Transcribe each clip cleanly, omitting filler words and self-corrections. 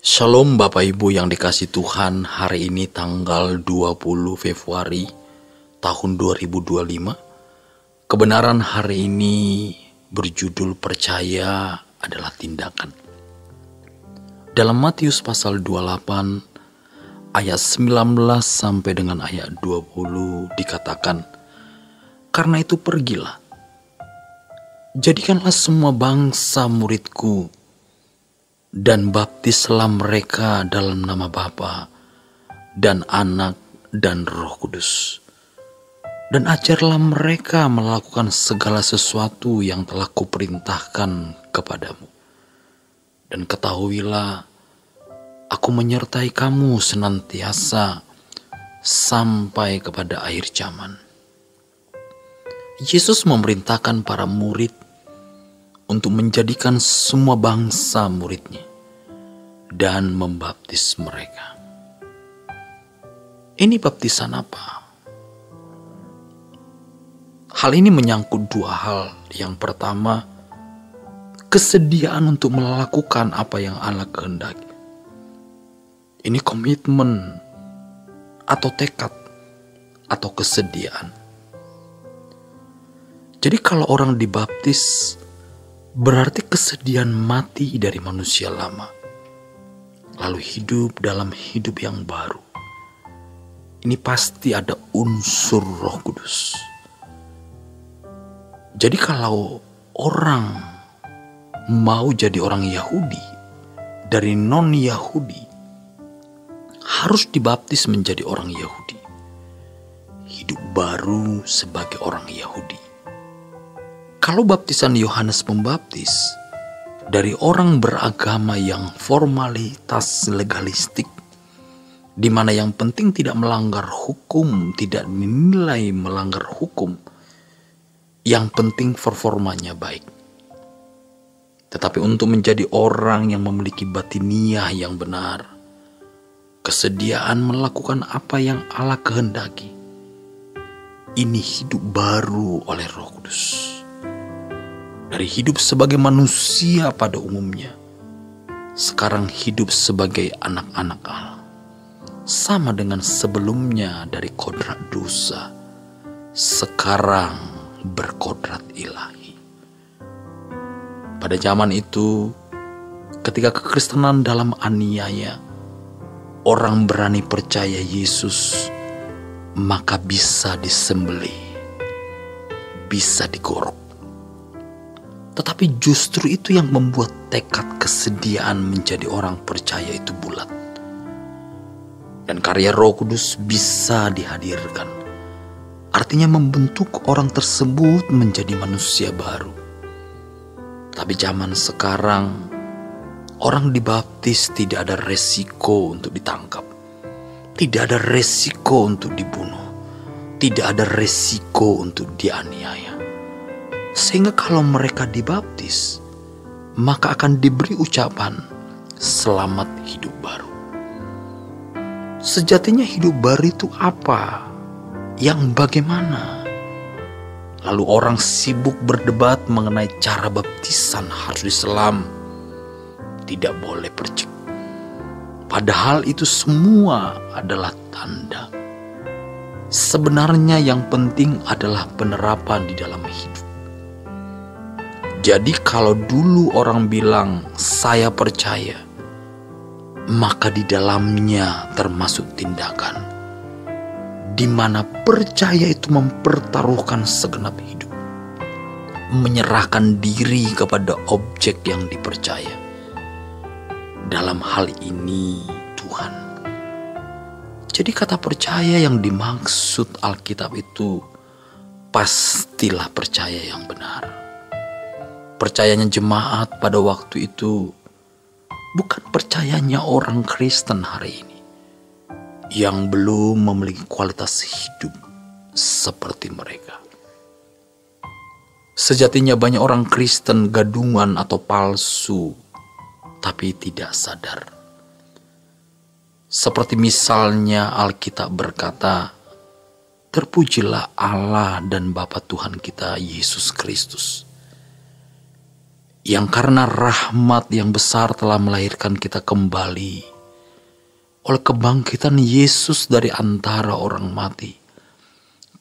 Shalom Bapak Ibu yang dikasihi Tuhan, hari ini tanggal 20 Februari tahun 2025. Kebenaran hari ini berjudul percaya adalah tindakan. Dalam Matius pasal 28 ayat 19 sampai dengan ayat 20 dikatakan, "Karena itu pergilah, jadikanlah semua bangsa muridku, dan baptislah mereka dalam nama Bapa dan Anak dan Roh Kudus. Dan ajarlah mereka melakukan segala sesuatu yang telah kuperintahkan kepadamu. Dan ketahuilah, aku menyertai kamu senantiasa sampai kepada akhir zaman." Yesus memerintahkan para murid untuk menjadikan semua bangsa muridnya dan membaptis mereka. Ini baptisan apa? Hal ini menyangkut dua hal. Yang pertama, kesediaan untuk melakukan apa yang Allah kehendaki. Ini komitmen atau tekad atau kesediaan. Jadi kalau orang dibaptis, berarti kesediaan mati dari manusia lama, lalu hidup dalam hidup yang baru. Ini pasti ada unsur Roh Kudus. Jadi kalau orang mau jadi orang Yahudi dari non-Yahudi, harus dibaptis menjadi orang Yahudi, hidup baru sebagai orang Yahudi. Kalau baptisan Yohanes Pembaptis dari orang beragama yang formalitas legalistik, di mana yang penting tidak melanggar hukum, tidak dinilai melanggar hukum, yang penting performanya baik. Tetapi untuk menjadi orang yang memiliki batiniah yang benar, kesediaan melakukan apa yang Allah kehendaki, ini hidup baru oleh Roh Kudus. Dari hidup sebagai manusia pada umumnya, sekarang hidup sebagai anak-anak Allah. Sama dengan sebelumnya dari kodrat dosa, sekarang berkodrat ilahi. Pada zaman itu, ketika kekristenan dalam aniaya, orang berani percaya Yesus, maka bisa disembelih, bisa digorok. Tetapi justru itu yang membuat tekad kesediaan menjadi orang percaya itu bulat. Dan karya Roh Kudus bisa dihadirkan. Artinya membentuk orang tersebut menjadi manusia baru. Tapi zaman sekarang, orang dibaptis tidak ada resiko untuk ditangkap. Tidak ada resiko untuk dibunuh. Tidak ada resiko untuk dianiaya. Sehingga kalau mereka dibaptis, maka akan diberi ucapan selamat hidup baru. Sejatinya hidup baru itu apa? Yang bagaimana? Lalu orang sibuk berdebat mengenai cara baptisan harus diselam, tidak boleh percik. Padahal itu semua adalah tanda. Sebenarnya yang penting adalah penerapan di dalam hidup. Jadi kalau dulu orang bilang saya percaya, maka di dalamnya termasuk tindakan, di mana percaya itu mempertaruhkan segenap hidup, menyerahkan diri kepada objek yang dipercaya. Dalam hal ini Tuhan. Jadi kata percaya yang dimaksud Alkitab itu pastilah percaya yang benar. Percayanya jemaat pada waktu itu bukan percayanya orang Kristen hari ini yang belum memiliki kualitas hidup seperti mereka. Sejatinya banyak orang Kristen gadungan atau palsu, tapi tidak sadar. Seperti misalnya Alkitab berkata, "Terpujilah Allah dan Bapa Tuhan kita Yesus Kristus, yang karena rahmat yang besar telah melahirkan kita kembali oleh kebangkitan Yesus dari antara orang mati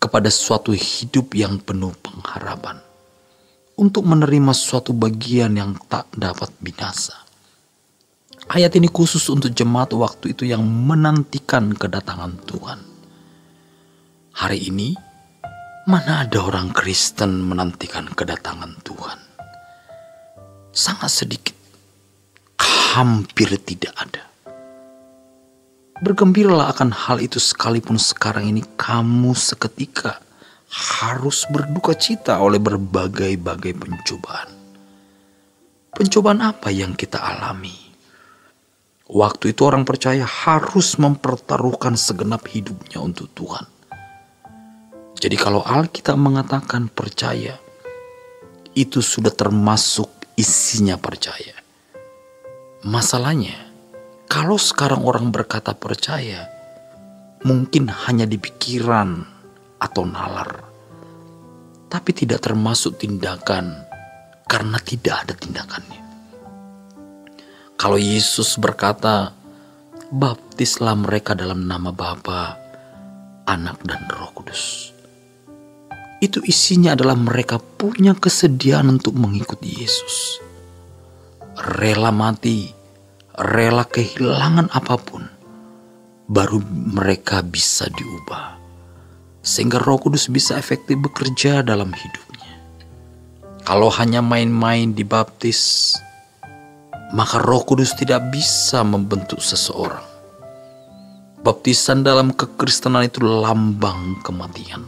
kepada suatu hidup yang penuh pengharapan, untuk menerima suatu bagian yang tak dapat binasa. Ayat ini khusus untuk jemaat waktu itu yang menantikan kedatangan Tuhan. Hari ini, mana ada orang Kristen menantikan kedatangan Tuhan? Sangat sedikit, hampir tidak ada. Bergembiralah akan hal itu, sekalipun sekarang ini kamu seketika harus berduka cita oleh berbagai-bagai pencobaan. Pencobaan apa yang kita alami? Waktu itu orang percaya harus mempertaruhkan segenap hidupnya untuk Tuhan. Jadi kalau Alkitab mengatakan percaya, itu sudah termasuk isinya percaya. Masalahnya, kalau sekarang orang berkata percaya, mungkin hanya di pikiran atau nalar, tapi tidak termasuk tindakan karena tidak ada tindakannya. Kalau Yesus berkata, baptislah mereka dalam nama Bapa, Anak dan Roh Kudus, itu isinya adalah mereka punya kesediaan untuk mengikuti Yesus. Rela mati, rela kehilangan apapun, baru mereka bisa diubah. Sehingga Roh Kudus bisa efektif bekerja dalam hidupnya. Kalau hanya main-main dibaptis, maka Roh Kudus tidak bisa membentuk seseorang. Baptisan dalam kekristenan itu lambang kematian.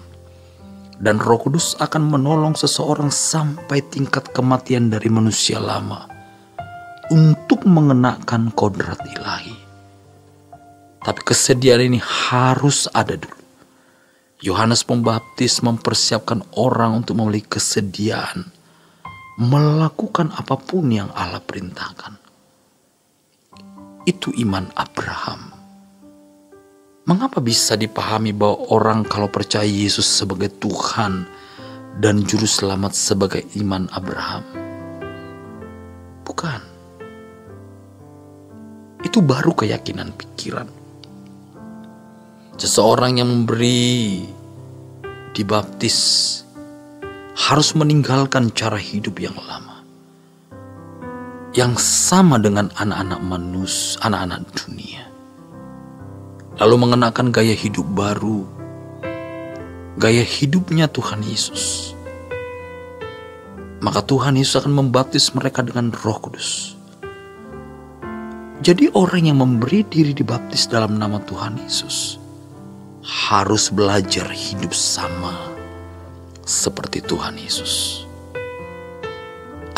Dan Roh Kudus akan menolong seseorang sampai tingkat kematian dari manusia lama untuk mengenakan kodrat ilahi. Tapi kesediaan ini harus ada dulu. Yohanes Pembaptis mempersiapkan orang untuk memiliki kesediaan melakukan apapun yang Allah perintahkan. Itu iman Abraham. Mengapa bisa dipahami bahwa orang kalau percaya Yesus sebagai Tuhan dan Juru Selamat sebagai iman Abraham? Bukan. Itu baru keyakinan pikiran. Seseorang yang memberi dibaptis harus meninggalkan cara hidup yang lama, yang sama dengan anak-anak manusia, anak-anak dunia, lalu mengenakan gaya hidup baru, gaya hidupnya Tuhan Yesus. Maka Tuhan Yesus akan membaptis mereka dengan Roh Kudus. Jadi orang yang memberi diri dibaptis dalam nama Tuhan Yesus harus belajar hidup sama seperti Tuhan Yesus.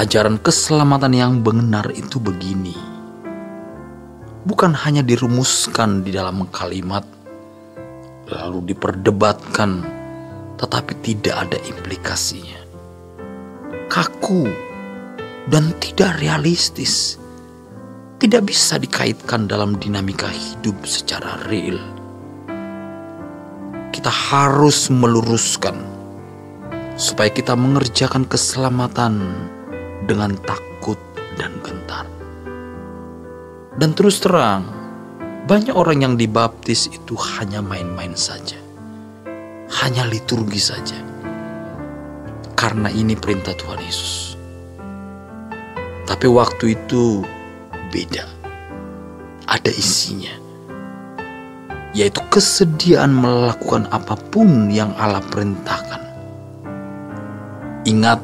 Ajaran keselamatan yang benar itu begini. Bukan hanya dirumuskan di dalam kalimat, lalu diperdebatkan, tetapi tidak ada implikasinya. Kaku dan tidak realistis. Tidak bisa dikaitkan dalam dinamika hidup secara real. Kita harus meluruskan supaya kita mengerjakan keselamatan dengan takut dan gentar. Dan terus terang, banyak orang yang dibaptis itu hanya main-main saja, hanya liturgi saja, karena ini perintah Tuhan Yesus. Tapi waktu itu beda, ada isinya, yaitu kesediaan melakukan apapun yang Allah perintahkan. Ingat,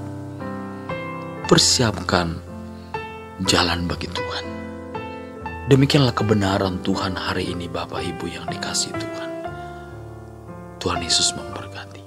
persiapkan jalan bagi Tuhan. Demikianlah kebenaran Tuhan hari ini, Bapak Ibu yang dikasihi Tuhan. Tuhan Yesus memberkati.